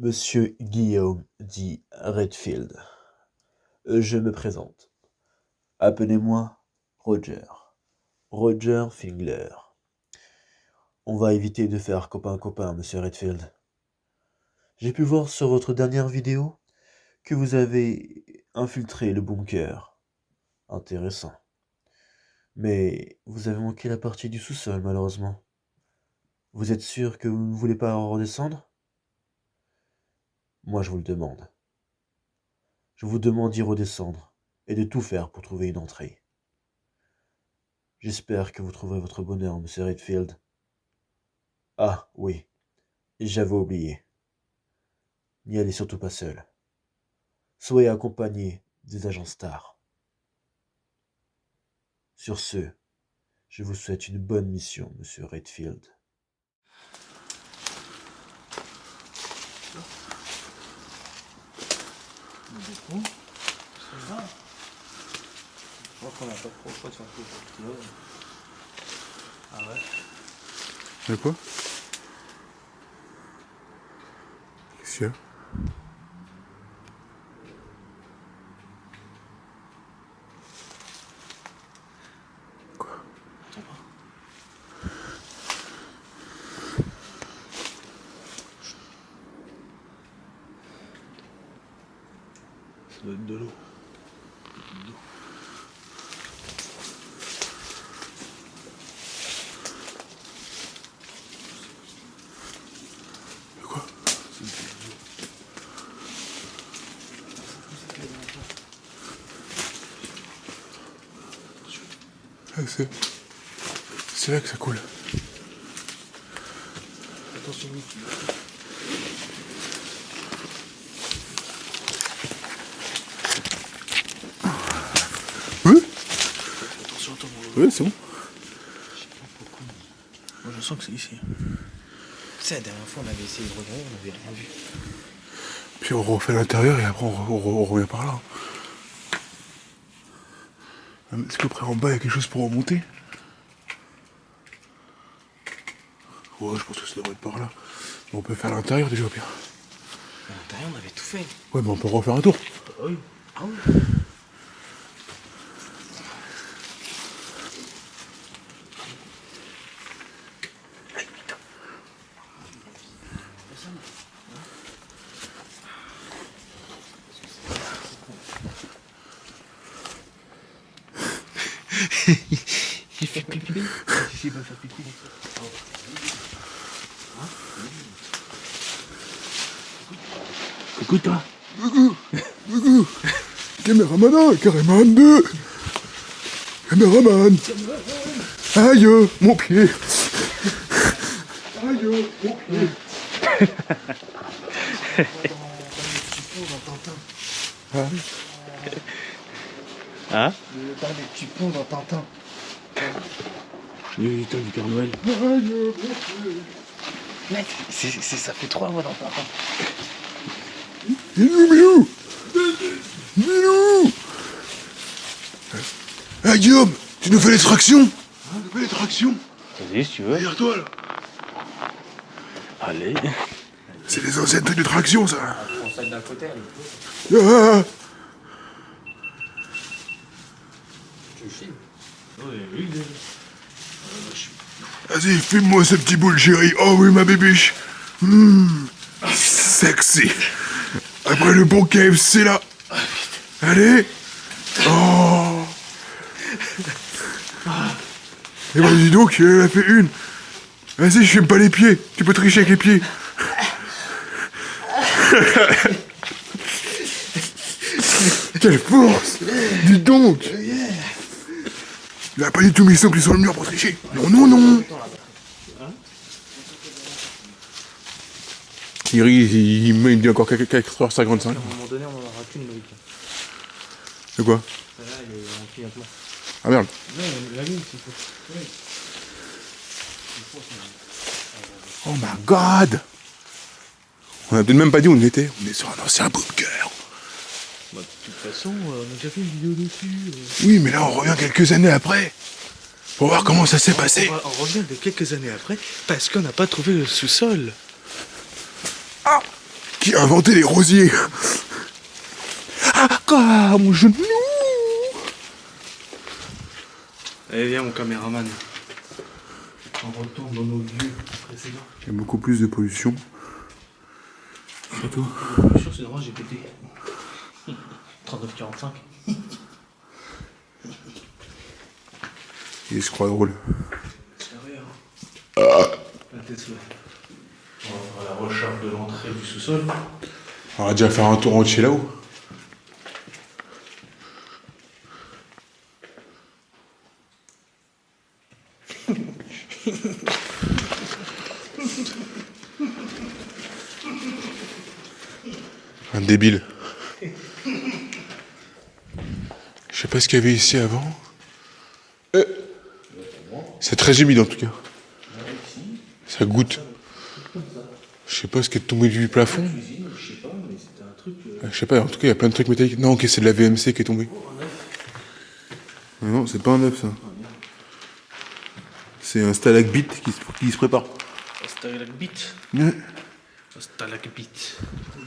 Monsieur Guillaume dit Redfield. Je me présente. Appelez-moi Roger. Roger Fingler. On va éviter de faire copain-copain, monsieur Redfield. J'ai pu voir sur votre dernière vidéo que vous avez infiltré le bunker. Intéressant. Mais vous avez manqué la partie du sous-sol, malheureusement. Vous êtes sûr que vous ne voulez pas redescendre? Moi, je vous le demande. Je vous demande d'y redescendre et de tout faire pour trouver une entrée. J'espère que vous trouverez votre bonheur, monsieur Redfield. Ah, oui, j'avais oublié. N'y allez surtout pas seul. Soyez accompagné des agents stars. Sur ce, je vous souhaite une bonne mission, monsieur Redfield. Du coup, ça va. Je crois qu'on n'a pas trop le choix de faire tout pour le kilo. Ah ouais. De quoi? Qu'est-ce qu'il y a? Quoi? Attends pas. Ça doit être de l'eau. De quoi? Ah, c'est là que ça coule. Attention, Mickey. Oui? Attention, attends, Oui, c'est bon. je sais pas pourquoi. Moi, je sens que c'est ici. Tu sais, la dernière fois, on avait essayé de regarder, on n'avait rien vu. Puis on refait l'intérieur et après on revient par là. Est-ce que près en bas il y a quelque chose pour remonter? Ouais, je pense que ça devrait être par là. On peut faire l'intérieur déjà bien. À l'intérieur, on avait tout fait. Ouais, mais on peut refaire un tour. Ah oui. Ah oui. Il fait pipi. Il va faire pipi. Écoute toi. Caméraman, carrément 2. Caméraman. Aïe, mon pied. Aïe, mon pied. Hein? Dans les petits ponts dans Tintin. Le temps du Père Noël. Aïe, mon pied. Mec, ça fait 3 mois dans Tintin. Milou. Milou. Ah, Guillaume, tu nous fais les tractions? Tu nous fais les tractions? Vas-y, si tu veux. Derrière toi, là. Allez. C'est les anciennes trucs de traction, ça. On sac d'un côté, Ah. Tu filmes? Oui. Vas-y, filme-moi ce petit boule, chérie. Oh oui, ma bébiche. Sexy. Après le bon KFC, là. Allez. Oh. Eh ben, dis donc, elle a fait une. Vas-y, je filme pas les pieds. Tu peux tricher avec les pieds. Quelle force. Dis donc. Il a pas du tout mis son pied sur le mur pour tricher. Non. Il me dit encore 4h55. À un moment donné, on en aura qu'une brique. C'est quoi? Celle-là, elle est en clignotement. Ah merde. Non, la lune, c'est faux. Oui. Oh my god. On a peut-être même pas dit où on était. On est sur un ancien bunker. Bah, de toute façon, on a déjà fait une vidéo dessus. Oui, mais là on revient quelques années après. Pour voir comment ça s'est passé. On revient de quelques années après parce qu'on n'a pas trouvé le sous-sol. Ah. Qui Qui a inventé les rosiers? Ah, mon genou! Allez, viens, mon caméraman. On retourne dans nos lieux précédents. Il y a beaucoup plus de pollution. Et toi? Je suis sûr, c'est normal, j'ai pété. 39,45. Il se croit drôle. Sérieux, hein. À tes souhaits. On va faire la recherche de l'entrée du sous-sol. On va déjà faire un tour en chez là-haut. Un débile. Je sais pas ce qu'il y avait ici avant. C'est très humide en tout cas. Ça goûte. Je sais pas ce qui est tombé du plafond. Je sais pas, mais c'était un truc. Je sais pas, en tout cas il y a plein de trucs métalliques. Non, ok, c'est de la VMC qui est tombée. Non, c'est pas un œuf ça. C'est un stalagmite qui se prépare. Stalagmite. Ouais. Stalagmite.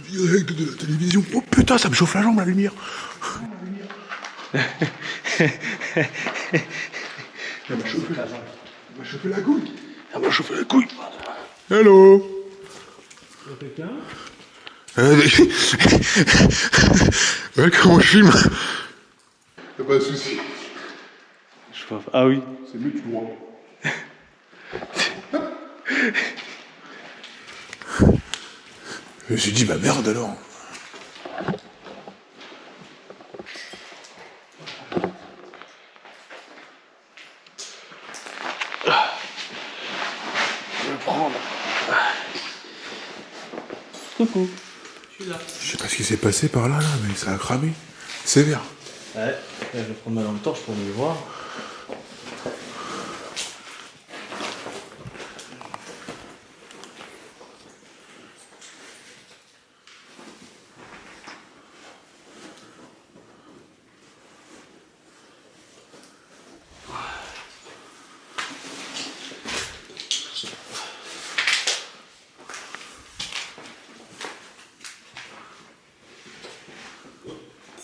Direct de la télévision. Oh putain, ça me chauffe la jambe la lumière. Elle m'a chauffé la jambe. Elle m'a chauffé la couille. Elle m'a chauffé la couille. Hello. Y'a quelqu'un? Ouais, comment je filme? Y'a pas de soucis. Je vois. Ah oui. C'est mieux que tu vois. Je me suis dit, bah merde alors. Je vais prendre. Coucou. Je suis là. Je sais pas ce qui s'est passé par là, mais ça a cramé. Sévère. Ouais. Je vais prendre ma lampe torche pour mieux voir.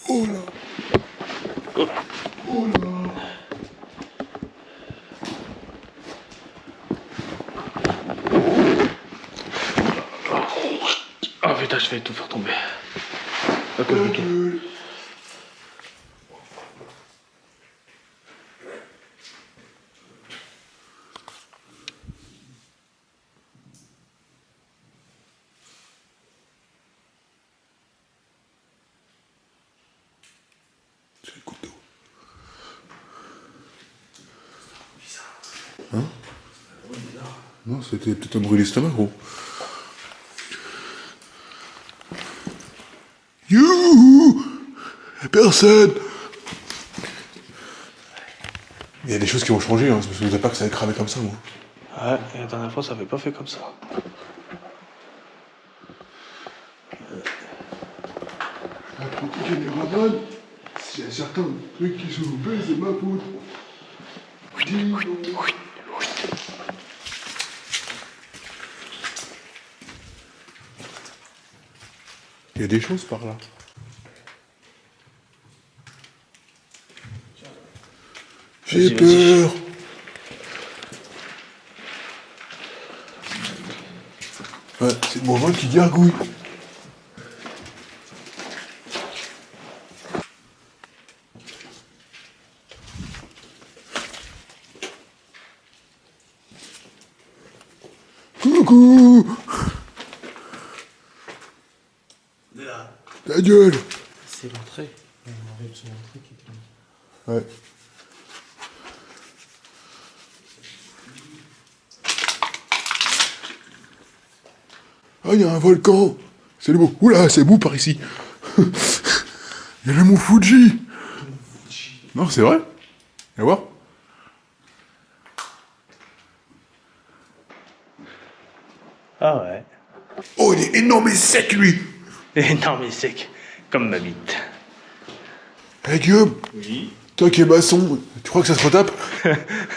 Oh là. Oh là. Oh putain, je vais tout faire tomber. À cause de tout. C'est le couteau. Hein? Non, c'était peut-être un brûlé l'estomac, gros. Youhou! Personne! Il y a des choses qui vont changer, hein. Je me souviens pas que ça allait cramer comme ça, moi. Ouais, et la dernière fois, ça avait pas fait comme ça. Apprenti caméraman, s'il y a certains trucs qui sont loupés, c'est ma faute. Il y a des choses par là. J'ai Vas-y, peur. Ouais, c'est le moment qui gargouille. Coucou. Là. Ta gueule. C'est l'entrée. On arrive sur l'entrée qui est là. Ouais. Ah, il y a un volcan. C'est le mot. Oula, c'est mou par ici. Il y a le mont Fuji. Non, c'est vrai. Viens voir. Ah ouais. Oh, il est énorme et sec, lui. Énorme et sec, comme ma bite. Hey, Guillaume. Oui. Toi qui es maçon, tu crois que ça se retape?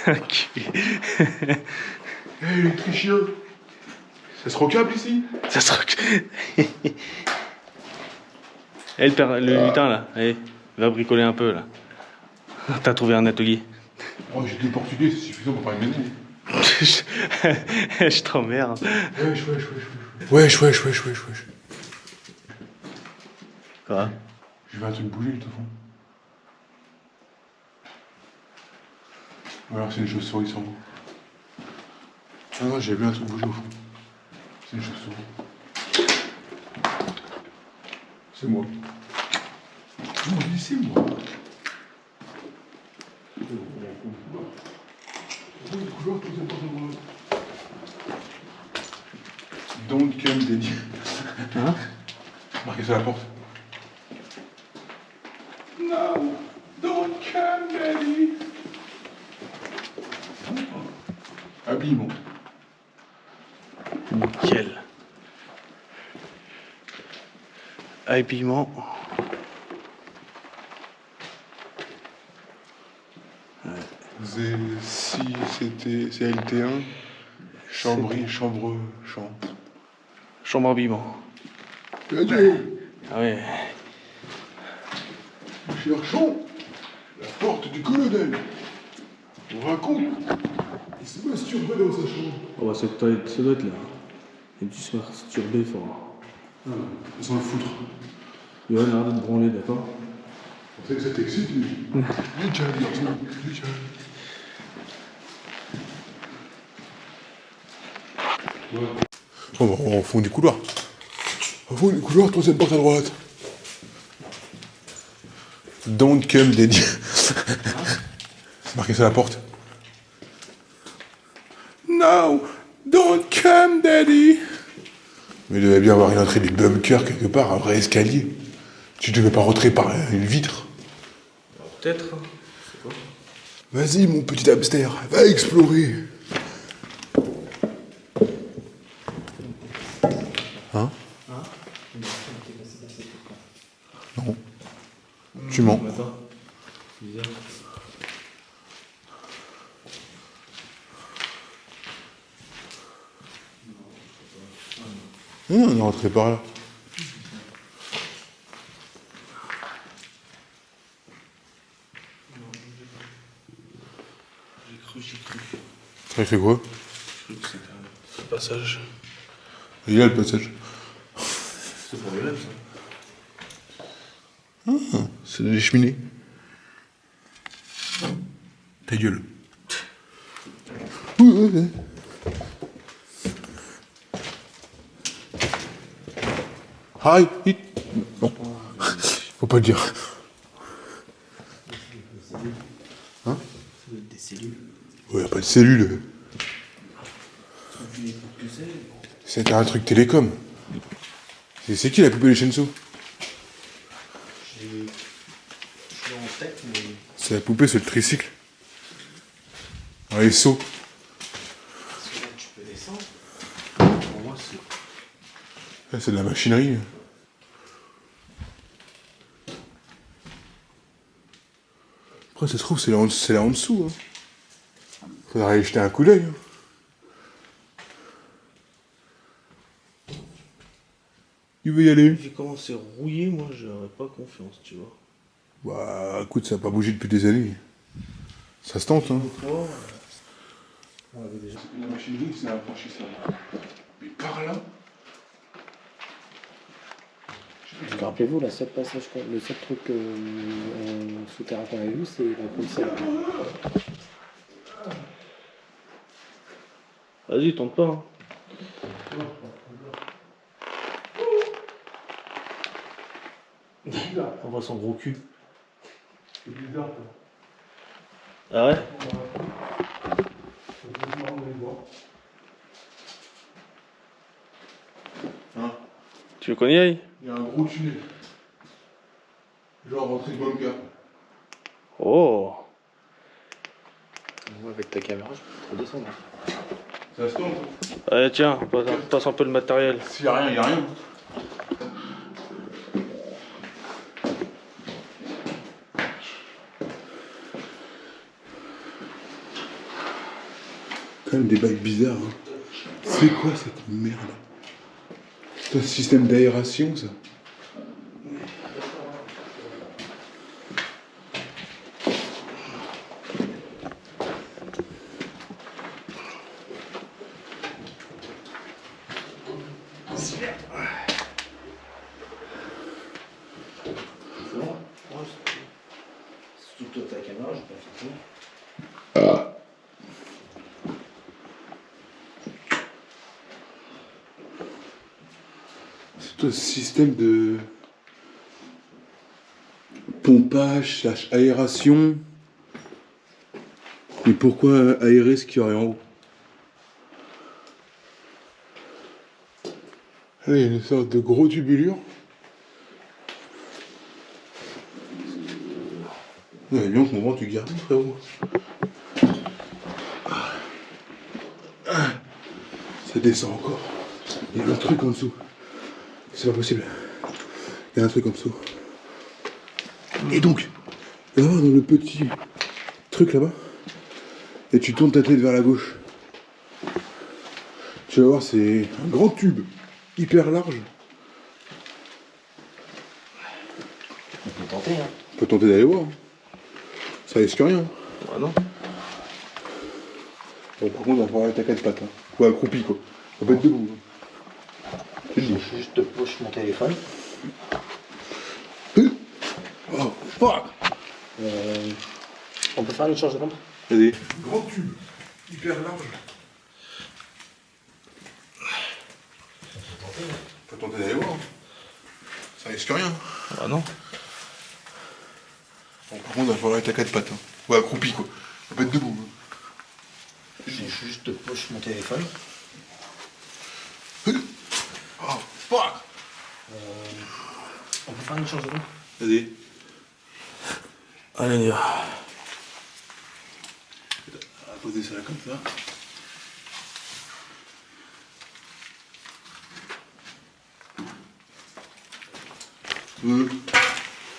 Hey, l'électricien. Ça se rocable ici? Ça sera que... Eh, le lutin là, allez, va bricoler un peu là. T'as trouvé un atelier. Oh, j'ai 2 portugais, c'est suffisant pour faire une maison. Je t'emmerde. Wesh. Quoi? J'ai vu un truc bouger, tout fond. Ou alors c'est une chauve-souris sans moi. Ah non, j'ai vu un truc bouger au fond. C'est une chauve-souris. C'est moi. Non, mais c'est moi. Don't come daddy. Hein? Marqué sur la porte. No, don't come daddy. Habillement. Nickel. Habillement. Si c'était CLT1, Chambry, chambre. Chambre habillement. Adieu, Ah ouais. cherchons la porte du colonel. On raconte. Il se masturbait dans sa chambre. Oh bah ça doit être là. Et tu se masturber fort. On s'en le foutre. Yoann, arrête de te branler, d'accord? On sait que ça t'excite, lui. Nickel, garçon. Nickel. Bon, on fond du couloir. Au fond du couloir, troisième porte à droite. Don't come daddy. C'est marqué sur la porte. No, don't come daddy. Mais il devait bien avoir une entrée du bunker quelque part, un vrai escalier. Tu devais pas rentrer par une vitre. Peut-être. Vas-y, mon petit hamster, va explorer. Hein? Non. Tu mens. Attends. Bizarre. On est rentré par là. J'ai cru. T'as fait quoi? J'ai cru que c'était un passage. Il y a le passage. C'est pour l'élève ça. C'est des cheminées. Ta gueule. Ouais. Hi, hit. Non. Faut pas le dire. Hein? Des cellules. Ouais, y a pas de cellule. C'était un truc télécom. C'est qui la poupée de Shenso? Je suis en tête, mais. C'est la poupée, c'est le tricycle. Ouais, saut. Parce que là, tu peux descendre. Pour moi, c'est. C'est de la machinerie. Après, ça se trouve, c'est là en dessous. Hein. Faudrait aller jeter un coup d'œil. Hein. Tu veux y aller? Vu comment c'est rouillé, moi, j'aurais pas confiance, tu vois. Bah, écoute, ça a pas bougé depuis des années. Ça se tente, hein. On l'avait déjà. La machinerie, c'est un franchisseur. Mais par là. Parce que rappelez-vous, le seul truc en souterrain qu'on avait vu, c'est la police. Vas-y, tente pas. Hein. On voit son gros cul. C'est bizarre, quoi. Ah ouais? Hein? Tu veux qu'on y aille? Il y a un gros tunnel. Genre rentrée de bunker. Oh! Moi, avec ta caméra, je peux trop descendre. Ça se tente. Allez, tiens, passe un peu le matériel. S'il y a rien, il y a rien. Quand même des bails bizarres. Hein. C'est quoi cette merde? C'est un système d'aération, ça? C'est bon? C'est toute ta caméra, je peux pas faire ça. Ah. C'est un système de pompage / aération. Mais pourquoi aérer ce qu'il y aurait en haut? Là, il y a une sorte de gros tubulure. Ouais, bien que mon ventre, tu gardes, frérot. Ça descend encore. Il y a un truc en dessous. C'est pas possible. Il y a un truc en dessous. Et donc, là, dans le petit truc là-bas, et tu tournes ta tête vers la gauche. Tu vas voir, c'est un grand tube, hyper large. On peut tenter, hein. On peut tenter d'aller voir. Ça risque rien. Ah non. Bon, par contre, on va falloir être à quatre pattes. Hein. Ou accroupi, quoi. On va pas être debout. Hein. Je juste push mon téléphone. Oh, fuck! On peut faire une charge de lampe? Vas-y. Grand tube, hyper large. On peut tenter d'aller voir. Hein. Ça risque rien. Ah non. Bon, par contre, on va falloir être à quatre pattes. Hein. Ou accroupi, quoi. On va pas être debout. Hein. Je juste push mon téléphone. Oh, fuck! On peut faire une charge de lampe? Vas-y. Allez, On va poser ça là comme ça.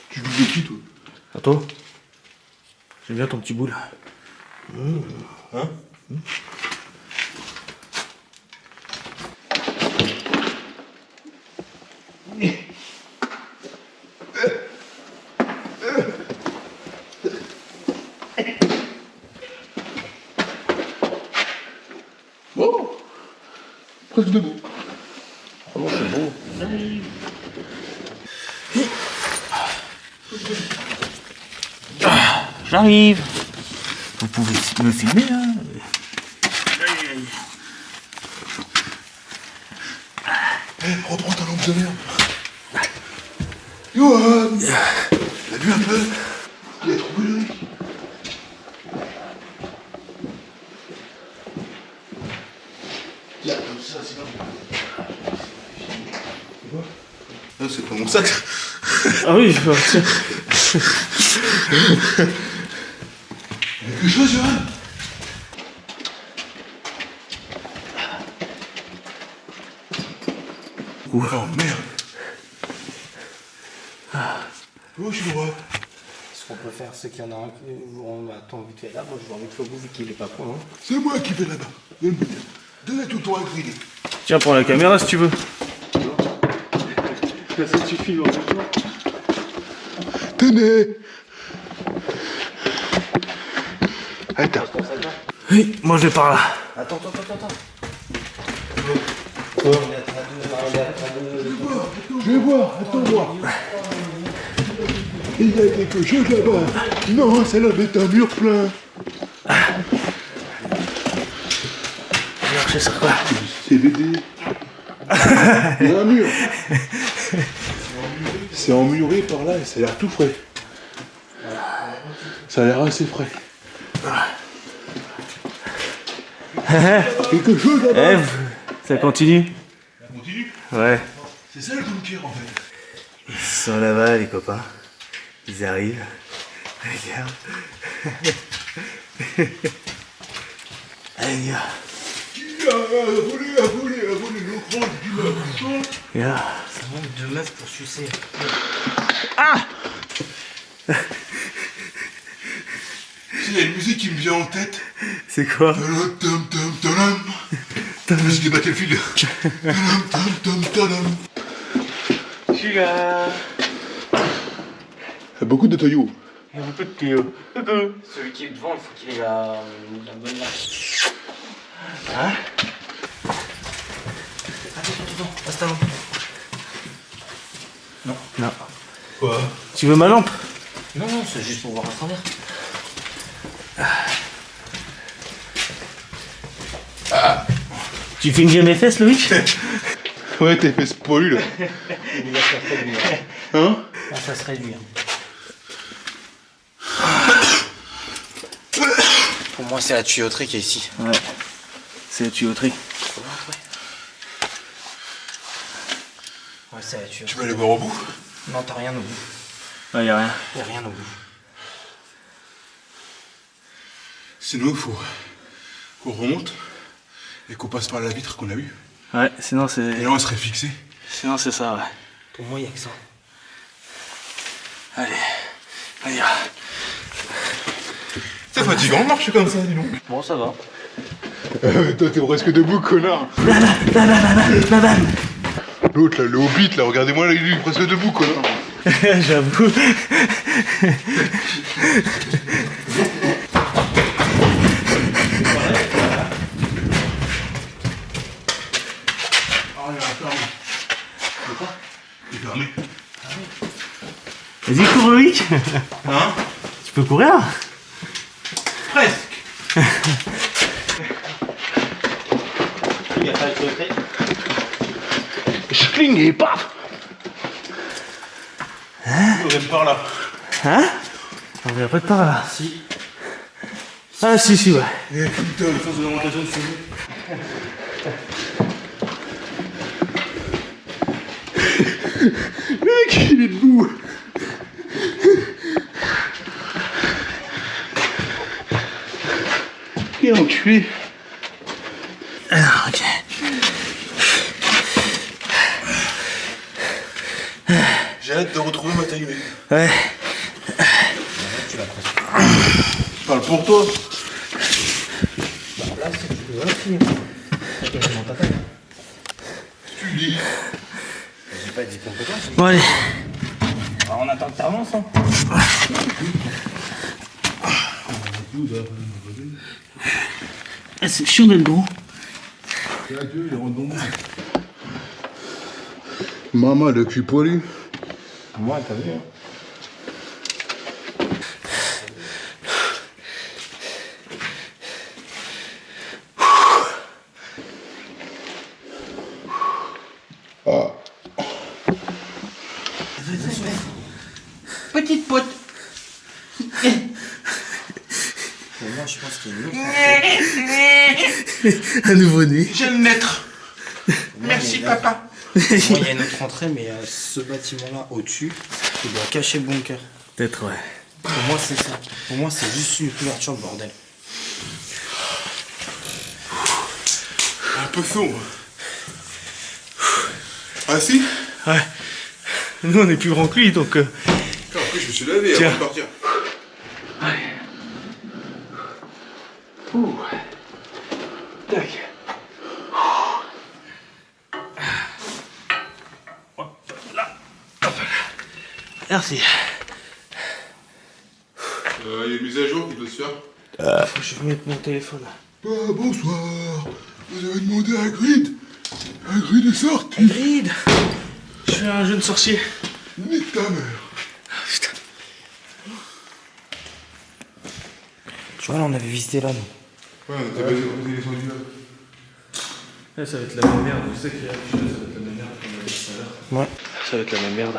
Tu joues de qui, toi? à toi. J'aime bien ton petit boule. Hein? Bon, presque debout. Ah bon, c'est beau. J'arrive. Vous pouvez me filmer, hein. Reprends ta lampe de merde. Johan! T'as vu un peu? Il a trouvé le riz. Tiens, comme ça, sinon. Tu vois? Ah, c'est pas mon sac. Ah oui, tiens. Quelque chose, Johan? Oh merde! Oh, je suis droit. Ce qu'on peut faire, c'est qu'il y en a un qui on attend vite fait là. Moi, je vois vite fait au bout vu qu'il est pas con, hein. C'est moi qui vais là-bas. Donne tout ton acrylique. Tiens, prends la caméra si tu veux. Ça suffit, on Tenez! Attends. Oui, moi je vais par là. Attends. Je vais voir, attends-moi. Il y a quelque chose là-bas. Non, ça là est un mur plein. C'est ça quoi? C'est BD. Il y a un mur. C'est emmuré par là et ça a l'air tout frais. Ça a l'air assez frais. Quelque chose là-bas. Eve, ça continue? Ça continue. Ouais. C'est ça le bunker en fait. Ils sont là-bas les copains. Ils arrivent. Regarde. Allez, gars. Qui a volé nos grandes dimensions? Regarde. Ça manque de meufs pour sucer. Il y a une musique qui me vient en tête. C'est quoi? Tadam, tam, tam, tadam. Musique de Battlefield. Je suis là. Beaucoup de Toyo. Il y a beaucoup de Théo. Coucou. Celui qui est devant, il faut qu'il ait la bonne marche. Hein? Attends, passe ta lampe. Non. Non. Quoi? Tu veux ma lampe? Non, non, c'est juste pour voir à travers. Tu filmes bien mes fesses, Loïc? Ouais, tes fesses poilues là. Il va se faire réduire. Hein? Ah, ça se réduit. Pour moi, c'est la tuyauterie qui est ici. Ouais. C'est la tuyauterie. Ouais, c'est la tuyauterie. Tu vas aller voir au bout? Non, t'as rien au bout. Ouais, y'a rien. Y'a rien au bout. Sinon, il faut qu'on remonte et qu'on passe par la vitre qu'on a vue. Ouais, sinon c'est. Et là, on serait fixé. Sinon c'est ça, ouais. Pour moi, y'a que ça. Allez, on y va. C'est fatigant de marcher comme ça, dis donc. Bon, ça va. Toi, t'es presque debout, connard. L'autre, là, le hobbit, là, regardez-moi, là, il est presque debout, connard. J'avoue. Il est fermé. Vas-y, cours, Loïc. Hein? Tu peux courir? Presque. Il y a pas de tuyauterie. Schling et paf. On vient par là. Hein? On vient pas de par là. Si. Ah, si, ouais. Et putain, le sens de l'orientation de feu. Mec, il est debout. Quel enculé. Ah, ok. J'ai hâte de retrouver ma taille. Ouais. Je parle pour toi. Là, c'est que tu peux aussi. C'est quasiment ta taille. Tu le dis. J'ai pas dit compétence. Bon, allez. Alors, on attend que t'avances, hein. Ah, c'est chiant d'être gros. Maman, le cul poilu. Moi, t'as vu, hein. Petite pote. Moi, je pense qu'il y a une autre. Un nouveau-né. Je viens de naître. Merci, papa. Moi, il y a une autre entrée, mais ce bâtiment-là au-dessus, il doit cacher le bunker. Peut-être, ouais. Pour moi, c'est ça. Pour moi, c'est juste une couverture, le bordel. Un peu sombre. Ah si? Ouais. Nous, on est plus grand que lui, donc. Après, je me suis lavé Tiens. avant de partir. Ouh. Tac. Hop là. Hop là. Merci. Il y a une mise à jour qui doit se faire. Faut que je mette mon téléphone. Bonsoir. Vous avez demandé à Grid. Grid est sorti. Grid. Je suis un jeune sorcier. Nique ta mère. Putain. Tu vois, là, on avait visité là, nous. Ouais, t'as pas descendu là. Là, ça va être la même merde. Je sais qu'il y a quelque chose, ça va être la même merde qu'on a dit tout à l'heure. Ouais. Ça va être la même merde.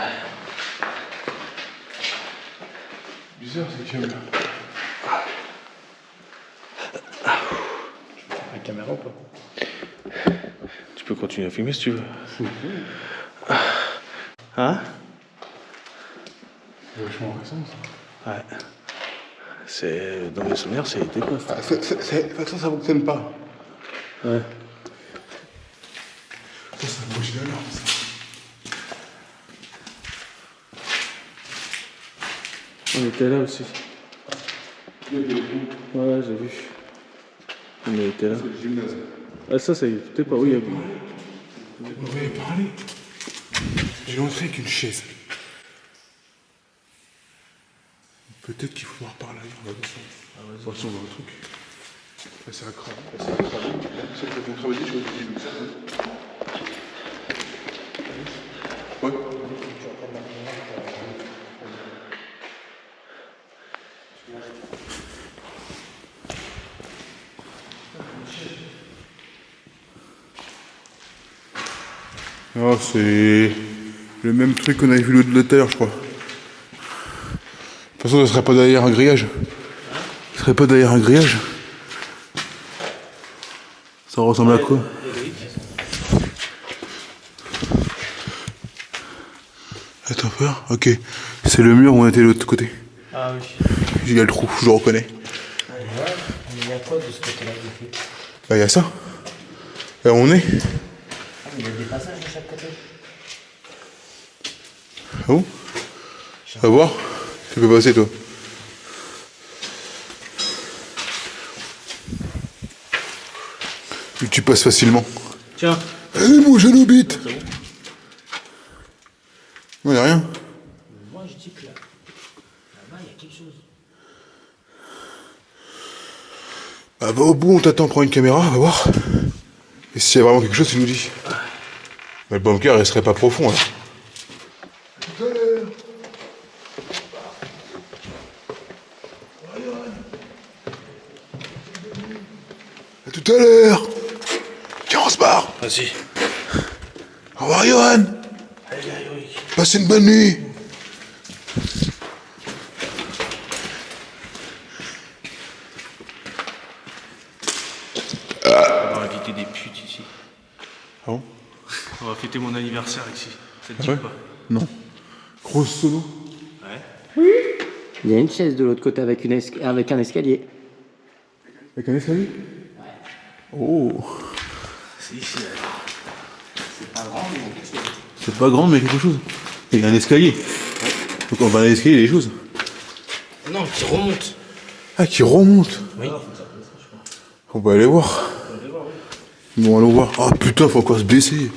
Bizarre, c'est qu'il y a La caméra ou pas? Tu peux continuer à filmer si tu veux. Hein? vachement récent ça. Ouais. C'est... Dans mes souvenirs, c'est été quoi ça? De toute façon, ça fonctionne pas. Ouais. Ça, c'est un projet d'alarme, ça. On était là aussi. Ouais, j'ai vu. On était là. C'est le gymnase. Ah, ça y est, peut-être pas, oui. On va y parler. J'ai entré avec une chaise. Peut-être qu'il faut reparler ailleurs. On va descendre. Attention, dans le truc. Là, c'est un crabe. Là, c'est un crabe. C'est le fait crabe, je vois que j'ai vu ça. Ouais. Oh, c'est le même truc qu'on avait vu l'autre tout à l'heure, je crois. De toute façon, ça serait pas derrière un grillage. Ça serait pas derrière un grillage. Ça ressemble à quoi? Attends, peur. Ok. C'est le mur où on était de l'autre côté. Ah oui. Il y a le trou, je le reconnais. Il y a quoi de ce côté-là? Bah, il y a ça. Là où on est. Ah, mais il y a des passages de chaque côté. Ah bon? Va voir. Tu peux passer, toi. Et tu passes facilement. Tiens. Allez, mon jeune hobbit! Non, y a rien. Moi, je dis que là-bas, il y a quelque chose. Bah, va au bout, on t'attend, prends une caméra, va voir. Et s'il y a vraiment quelque chose, tu nous dis. Mais le bunker, il serait pas profond, là. Tout à l'heure. À tout à l'heure. Tiens, on se barre. Vas-y. Au revoir, Johan. Passez une bonne nuit. On va inviter des putes ici. Ah bon? On va fêter mon anniversaire ici. Ça te dit Ouais. pas? Non. Grosse sono. Ouais. Il y a une chaise de l'autre côté avec, avec un escalier. Avec un escalier? Oh. C'est ici, C'est pas grand, mais il y a quelque chose. C'est pas grand, mais quelque chose. Il y a un escalier. Donc on va à l'escalier, il y a des choses. Non, qui remonte. Ah, qui remonte. Oui. On va aller voir. Bon, allons voir. Ah putain, faut encore se blesser.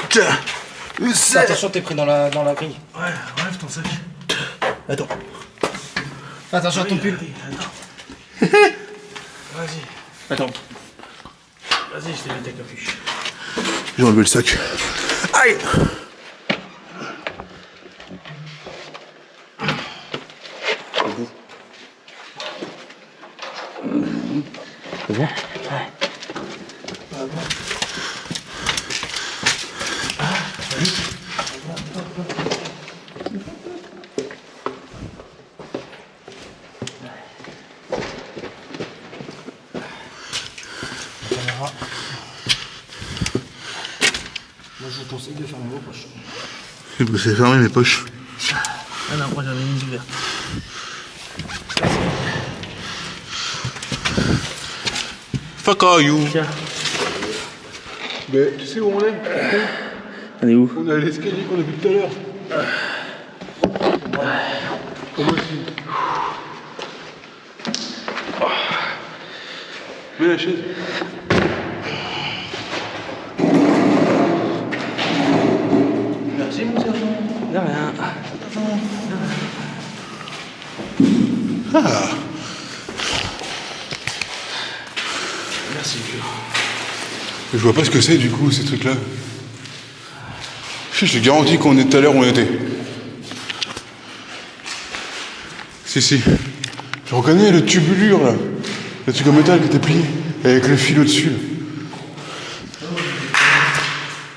Tiens. Attention, t'es pris dans la grille. Ouais, relève ton sac. Attends. Fais attention à ton pull. Vas-y. Attends. Vas-y, je t'ai mis ta capuche. J'ai enlevé le sac. Aïe. C'est bien? Moi, je vous conseille de fermer vos poches. C'est fermé mes poches. Ah non, moi j'en ai une ouverte. Fuck are you? Tiens. Mais tu sais où on est? On est où? On est à l'escalier qu'on a vu tout à l'heure. Moi aussi. Mets la chaise. Merci, mon sergent. De rien. Merci, vieux. Je vois pas ce que c'est du coup ces trucs là. Je te garantis qu'on est tout à l'heure où on était. Si si. Je reconnais le tubulure là. Le truc en métal qui était plié. Avec le fil au-dessus.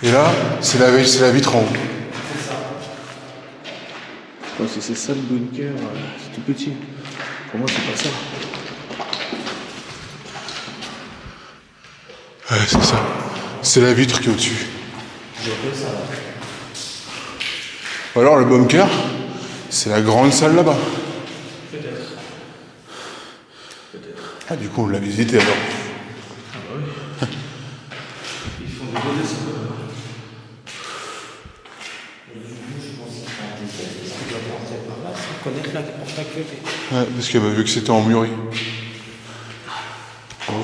Et là, c'est la vitre en haut. Oh, si c'est ça le bunker, c'est tout petit. Pour moi, c'est pas ça. Ouais, c'est ça. C'est la vitre qui est au-dessus. Ou alors le bunker, c'est la grande salle là-bas. Peut-être. Ah, du coup, on l'a visité alors. Ah bah oui. Ils font des beaux dessins. Connaître la porte à clé. Ouais, parce que vu que c'était emmuré.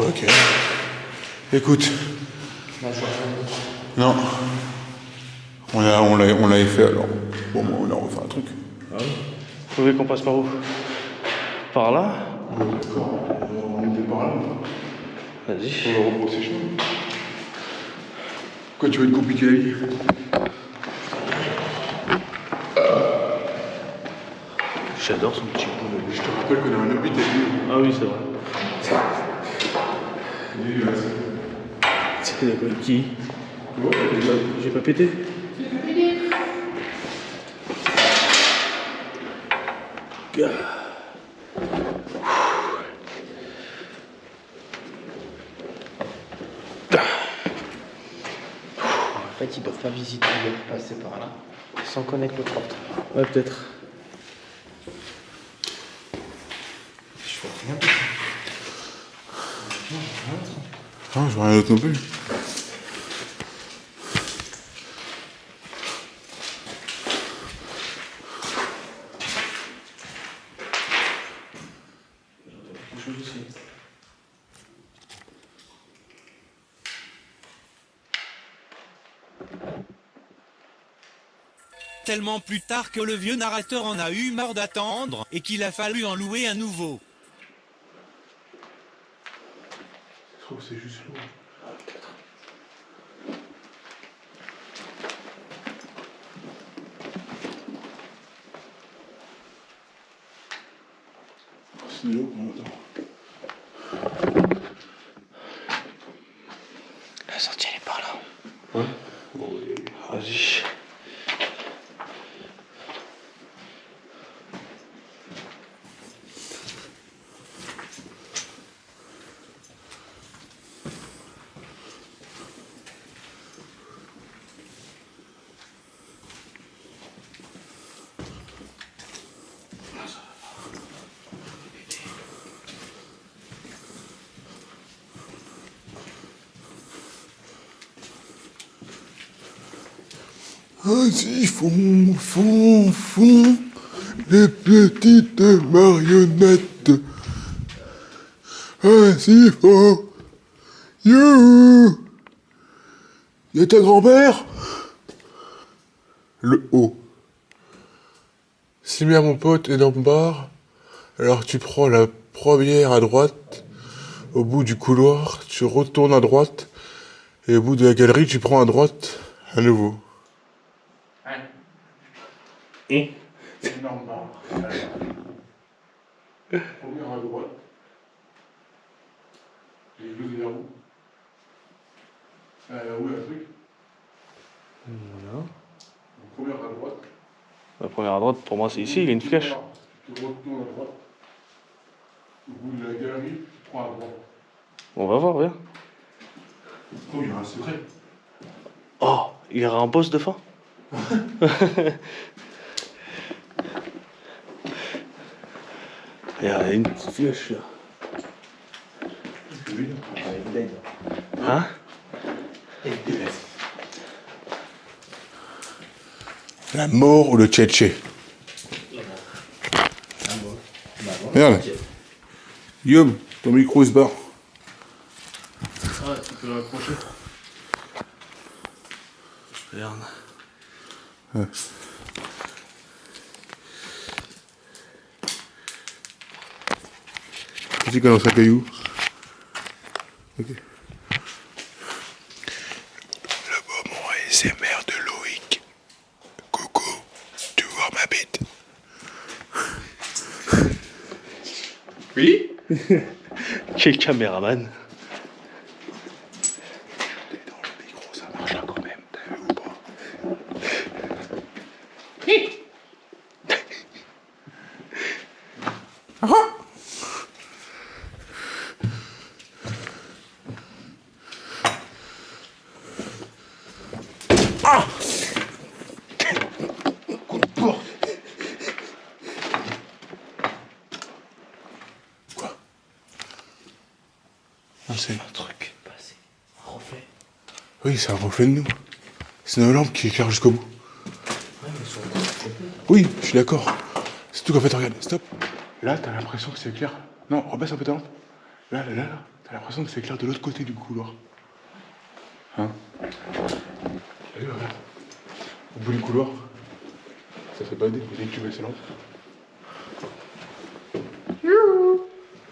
ok. Écoute. Non. On l'avait fait alors. Bon, on a refait un truc. Ah oui. Vous voulez qu'on passe par où? Par là? D'accord. On était par là. Vas-y. On va rebrosser chemin. Quoi, tu veux te compliquer la vie? J'adore son petit boulot. Je te rappelle qu'on a un habit à lui. Ah oui, c'est vrai. Dégueulasse. C'est de quoi qui? J'ai pas pété. En fait, ils doivent pas visiter, ils doivent passer par là, sans connaître le porte. Ouais, peut-être. Je vois rien. Ah, je vois rien d'autre non plus. Tellement plus tard que le vieux narrateur en a eu marre d'attendre et qu'il a fallu en louer un nouveau. Je trouve que c'est juste lourd. C'est de l'eau qu'on entend. La sortie, elle est par là. Ouais. Bon, Vas-y. Vas-y, fond, les petites marionnettes. Vas-y, fond. You. Y'a ta grand-mère? Le haut. Si bien mon pote est dans le bar, alors tu prends la première à droite, au bout du couloir, tu retournes à droite, et au bout de la galerie, tu prends à droite à nouveau. Et Énorme bar. Première à droite. J'ai vu de la roue. La roue, il y a un truc. voilà. Première à droite. La première à droite, pour moi, c'est ici, il y a une flèche. Tu retournes à droite. Au bout de la galerie, tu prends à droite. On va voir, viens. Oh, il y a un secret. Oh, il y aura un boss de fin. Il y a une petite flèche là. Hein? La mort ou le tchétché? Regarde. Guillaume, ton micro il se barre. Ah, tu peux le raccrocher. Regarde. Ouais. Petit comme dans un caillou. Ok. Le moment ASMR de Loïc. Coucou, tu vois ma bite? Oui? Quel caméraman. T'es dans le micro, ça marchera quand même, t'as vu ou pas? Ah, c'est Un truc passé. Un reflet. Oui, c'est un reflet de nous. C'est nos lampes qui éclairent jusqu'au bout. Ouais, mais sur le Oui, je suis d'accord. C'est tout qu'en fait, regarde, stop. Là, t'as l'impression que c'est clair. Non, rebaisse un peu ta lampe. Là, t'as J'ai l'impression que c'est clair de l'autre côté du couloir. Hein? T'as vu, regarde. Au bout du couloir, ça fait bader dès que tu baisses la lampe.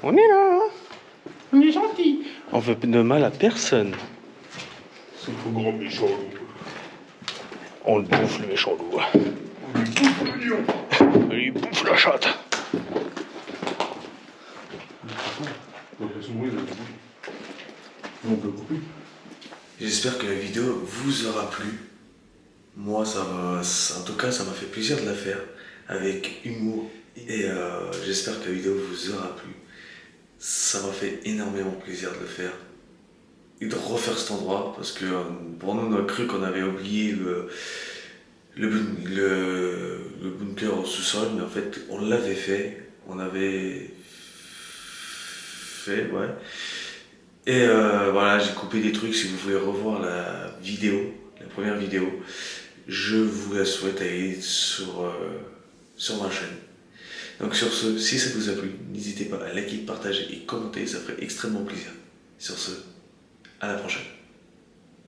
On est là, hein. On est gentil. On veut de mal à personne. Sauf au grand méchant loup. On le bouffe, le méchant loup. On lui bouffe le lion. On lui bouffe la chatte. De toute façon, oui, on peut couper. J'espère que la vidéo vous aura plu. Moi, en tout cas, ça m'a fait plaisir de la faire avec humour. Et j'espère que la vidéo vous aura plu. Ça m'a fait énormément plaisir de le faire. Et de refaire cet endroit. Parce que pour nous, on a cru qu'on avait oublié le bunker au sous-sol. Mais en fait, on l'avait fait. On avait fait, ouais. Et voilà, j'ai coupé des trucs. Si vous voulez revoir la vidéo, la première vidéo, je vous la souhaite aller sur ma chaîne. Donc sur ce, si ça vous a plu, n'hésitez pas à liker, partager et commenter, ça ferait extrêmement plaisir. Sur ce, à la prochaine.